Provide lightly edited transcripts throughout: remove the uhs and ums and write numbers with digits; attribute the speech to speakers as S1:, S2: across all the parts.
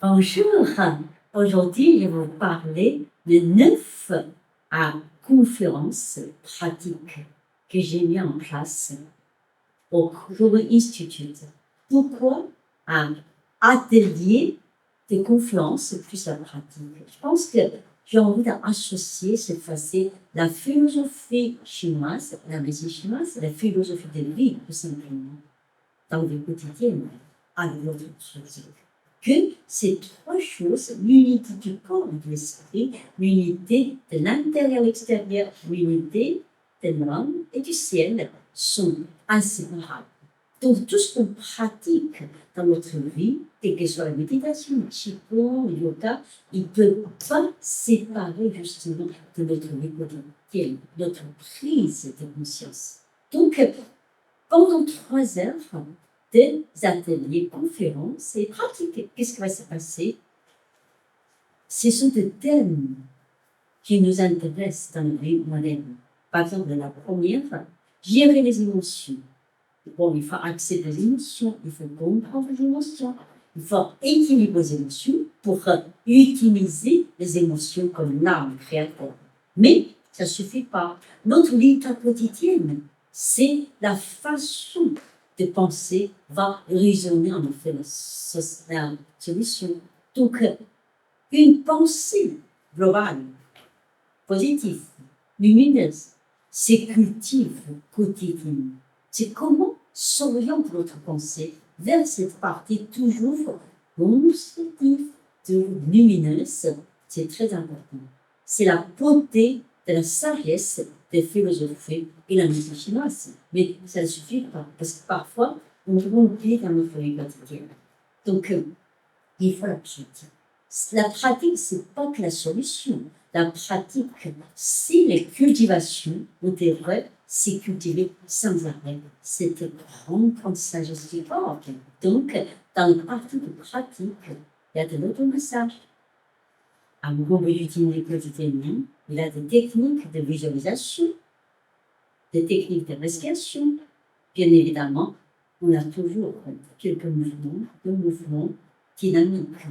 S1: Bonjour, aujourd'hui je vais vous parler de 9 conférences pratiques que j'ai mis en place au Curwen Institute. Pourquoi un atelier de conférences plus la pratique? Je pense que j'ai envie d'associer cette fois-ci la philosophie chinoise, la médecine chinoise, la philosophie de vie tout simplement, dans le quotidien, avec notre pratique. Que ces trois choses, l'unité du corps et de l'esprit, l'unité de l'intérieur et l'extérieur, l'unité de l'homme et du ciel, sont inséparables. Donc tout ce qu'on pratique dans notre vie, quelle que soit la méditation, le qigong, le yoga, il ne peut pas séparer justement de notre vie quotidienne, notre prise de conscience. Donc pendant 3 heures, des ateliers, conférences et pratiques. Qu'est-ce qui va se passer? Ce sont des thèmes qui nous intéressent dans la vie moderne. Par exemple, la première, gérer les émotions. Bon, il faut accepter les émotions, il faut comprendre les émotions, il faut équilibrer les émotions pour utiliser les émotions comme l'arme créateur. Mais ça ne suffit pas. Notre vie quotidienne, c'est la façon de penser va résonner en fait la solution. Donc, une pensée globale, positive, lumineuse, se cultive quotidiennement. C'est comment s'oriente notre pensée vers cette partie toujours constructive, lumineuse. C'est très important. C'est la beauté de la sagesse des philosophies et la médecine chinoise. Mais ça ne suffit pas, parce que parfois, on oublie dans notre vie quotidienne. Donc, il faut la pratique. La pratique, ce n'est pas que la solution. La pratique, c'est les cultivations, on devrait s'y cultiver sans arrêt. C'est un grand apprentissage du corps. Donc, dans la partie de pratique, il y a de l'automassage. À on peut l'utiliser quotidiennement. Il y a des techniques de visualisation, des techniques de respiration. Bien évidemment, on a toujours quelques mouvements dynamiques.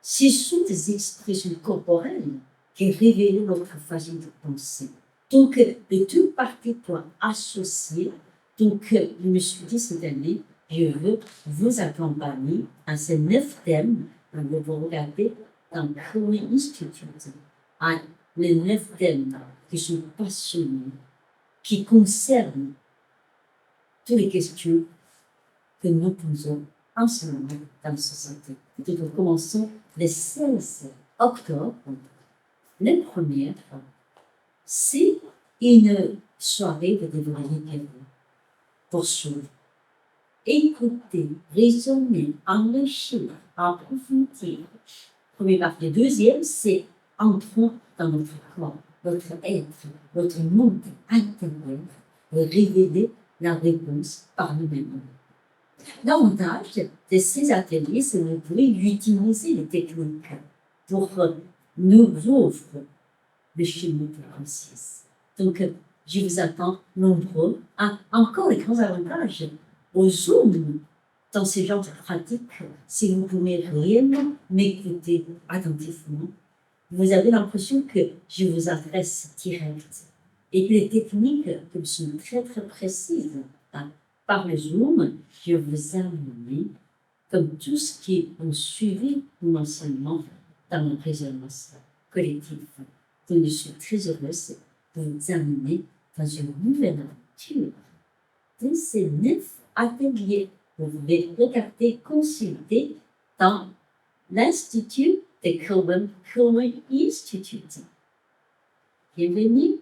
S1: Ce sont des expressions corporelles qui révèlent notre façon de penser. Donc, les deux parties pour associer. Donc, je me suis dit cette année, je veux vous accompagner à ces 9 thèmes que vous regardez dans le Curwen Institute. Les 9 thèmes qui sont passionnants, qui concernent toutes les questions que nous posons en ce moment dans la société. Donc, nous commençons le 16 octobre. La première, c'est une soirée de développement poursuivre, écouter, raisonner, enrichir, approfondir. Première partie. Deuxième, c'est entrons dans notre corps, notre être, notre monde intérieur, et révéler la réponse par nous-mêmes. L'avantage de ces ateliers, c'est que vous pouvez utiliser les techniques pour nous ouvrir le chemin de la conscience. Donc, je vous attends nombreux. Encore les grands avantages au Zoom dans ce genre de pratique, si vous pouvez réellement m'écouter attentivement, vous avez l'impression que je vous adresse direct. Et que les techniques sont très très précises. Par le Zoom, je vous amener, comme tout ce qui ont suivi mon enseignement dans la résonance collective. Donc, je suis très heureuse de vous amener dans une nouvelle aventure de ces 9 ateliers. Vous pouvez regarder, consulter dans l'Institut de Curwen Institute. Bienvenue